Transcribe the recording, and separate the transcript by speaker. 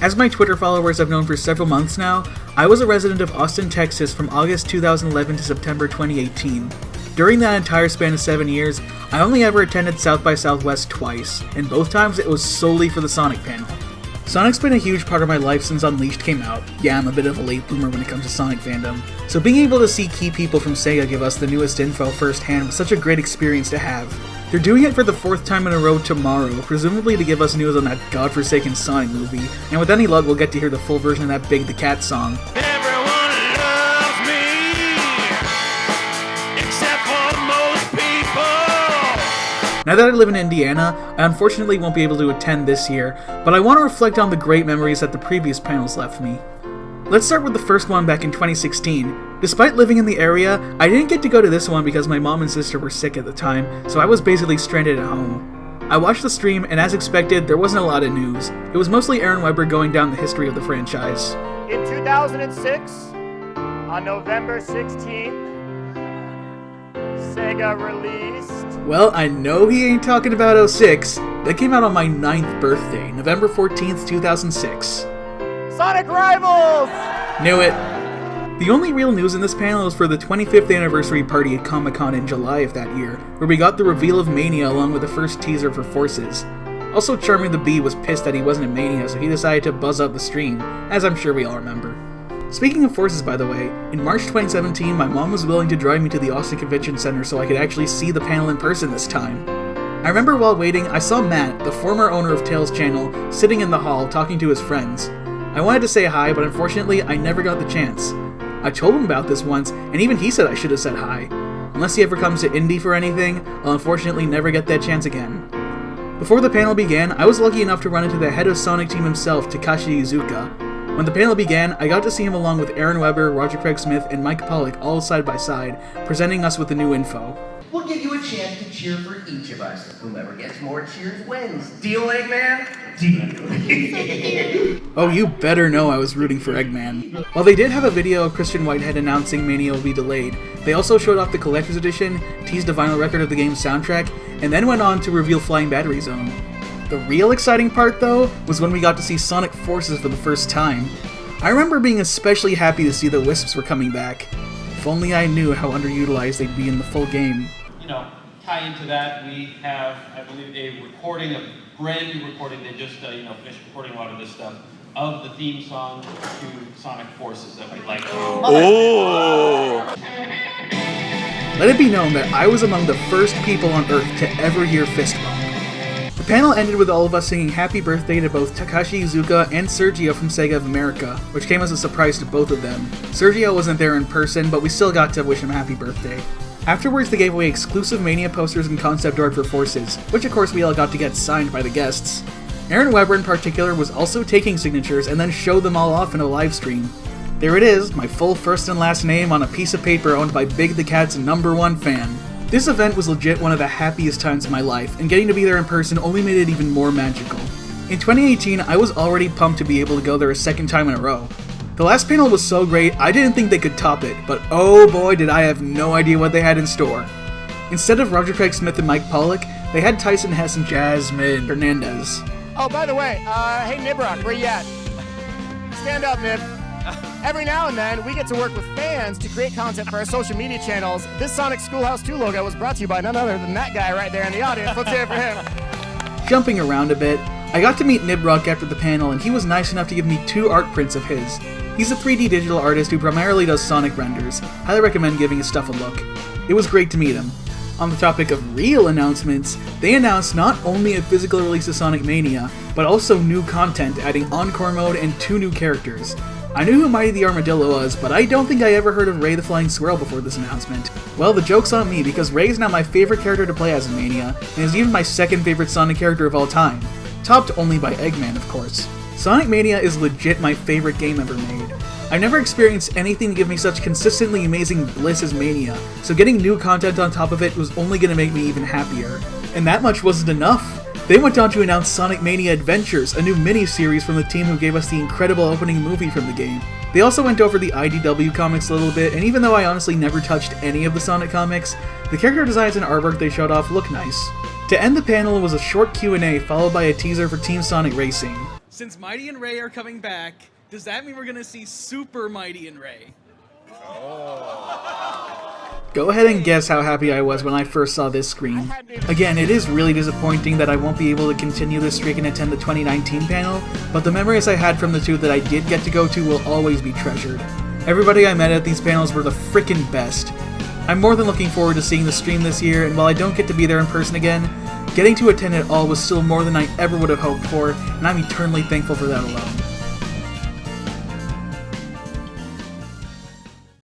Speaker 1: As my Twitter followers have known for several months now, I was a resident of Austin, Texas from August 2011 to September 2018. During that entire span of 7 years, I only ever attended South by Southwest twice, and both times it was solely for the Sonic panel. Sonic's been a huge part of my life since Unleashed came out. Yeah, I'm a bit of a late bloomer when it comes to Sonic fandom. So being able to see key people from Sega give us the newest info firsthand was such a great experience to have. They're doing it for the 4th time in a row tomorrow, presumably to give us news on that godforsaken Sonic movie, and with any luck we'll get to hear the full version of that Big the Cat song.
Speaker 2: Everyone loves me, except for most people.
Speaker 1: Now that I live in Indiana, I unfortunately won't be able to attend this year, but I want to reflect on the great memories that the previous panels left me. Let's start with the first one back in 2016. Despite living in the area, I didn't get to go to this one because my mom and sister were sick at the time, so I was basically stranded at home. I watched the stream, and as expected, there wasn't a lot of news. It was mostly Aaron Weber going down the history of the franchise.
Speaker 3: In 2006, on November 16th, Sega released...
Speaker 1: Well, I know he ain't talking about 06. That came out on my 9th birthday, November 14th, 2006.
Speaker 3: Sonic Rivals!
Speaker 1: Knew it. The only real news in this panel was for the 25th anniversary party at Comic-Con in July of that year, where we got the reveal of Mania along with the first teaser for Forces. Also, Charming the Bee was pissed that he wasn't in Mania, so he decided to buzz up the stream, as I'm sure we all remember. Speaking of Forces, by the way, in March 2017, my mom was willing to drive me to the Austin Convention Center so I could actually see the panel in person this time. I remember while waiting, I saw Matt, the former owner of Tails Channel, sitting in the hall talking to his friends. I wanted to say hi, but unfortunately, I never got the chance. I told him about this once, and even he said I should have said hi. Unless he ever comes to Indy for anything, I'll unfortunately never get that chance again. Before the panel began, I was lucky enough to run into the head of Sonic Team himself, Takashi Iizuka. When the panel began, I got to see him along with Aaron Weber, Roger Craig Smith, and Mike Pollock all side by side, presenting us with the new info.
Speaker 4: We'll give you a chance to cheer for each of us. Whomever gets more cheers wins. Deal, Eggman? Deal.
Speaker 1: Oh, you better know I was rooting for Eggman. While they did have a video of Christian Whitehead announcing Mania will be delayed, they also showed off the Collector's Edition, teased a vinyl record of the game's soundtrack, and then went on to reveal Flying Battery Zone. The real exciting part, though, was when we got to see Sonic Forces for the first time. I remember being especially happy to see the Wisps were coming back. If only I knew how underutilized they'd be in the full game.
Speaker 5: Tie into that, we have, I believe, a brand new recording. They just, finished recording a lot of this stuff of the theme song to Sonic Forces that we'd like to.
Speaker 2: Oh!
Speaker 1: Let it be known that I was among the first people on Earth to ever hear Fist Bump. The panel ended with all of us singing happy birthday to both Takashi Iizuka and Sergio from Sega of America, which came as a surprise to both of them. Sergio wasn't there in person, but we still got to wish him happy birthday. Afterwards, they gave away exclusive Mania posters and concept art for Forces, which of course we all got to get signed by the guests. Aaron Weber in particular was also taking signatures and then showed them all off in a live stream. There it is, my full first and last name on a piece of paper owned by Big the Cat's #1 fan. This event was legit one of the happiest times of my life, and getting to be there in person only made it even more magical. In 2018, I was already pumped to be able to go there a second time in a row. The last panel was so great, I didn't think they could top it, but oh boy did I have no idea what they had in store. Instead of Roger Craig Smith and Mike Pollock, they had Tyson Hess and Jasmine Hernandez.
Speaker 3: Oh, by the way, hey Nibroc, where you at? Stand up, Nib. Every now and then, we get to work with fans to create content for our social media channels. This Sonic Schoolhouse 2 logo was brought to you by none other than that guy right there in the audience. Let's hear it for him.
Speaker 1: Jumping around a bit, I got to meet Nibroc after the panel, and he was nice enough to give me 2 art prints of his. He's a 3D digital artist who primarily does Sonic renders. Highly recommend giving his stuff a look. It was great to meet him. On the topic of real announcements, they announced not only a physical release of Sonic Mania, but also new content, adding Encore mode and 2 new characters. I knew who Mighty the Armadillo was, but I don't think I ever heard of Ray the Flying Squirrel before this announcement. Well, the joke's on me, because Ray is now my favorite character to play as in Mania, and is even my second favorite Sonic character of all time. Topped only by Eggman, of course. Sonic Mania is legit my favorite game ever made. I've never experienced anything to give me such consistently amazing bliss as Mania, so getting new content on top of it was only going to make me even happier. And that much wasn't enough. They went on to announce Sonic Mania Adventures, a new mini-series from the team who gave us the incredible opening movie from the game. They also went over the IDW comics a little bit, and even though I honestly never touched any of the Sonic comics, the character designs and artwork they showed off look nice. To end the panel was a short Q&A followed by a teaser for Team Sonic Racing. Since Mighty and Ray are coming back, does that mean we're gonna see Super Mighty and Ray? Go ahead and guess how happy I was when I first saw this screen. Again, it is really disappointing that I won't be able to continue this streak and attend the 2019 panel, but the memories I had from the two that I did get to go to will always be treasured. Everybody I met at these panels were the frickin' best. I'm more than looking forward to seeing the stream this year, and while I don't get to be there in person again, getting to attend it all was still more than I ever would have hoped for, and I'm eternally thankful for that alone.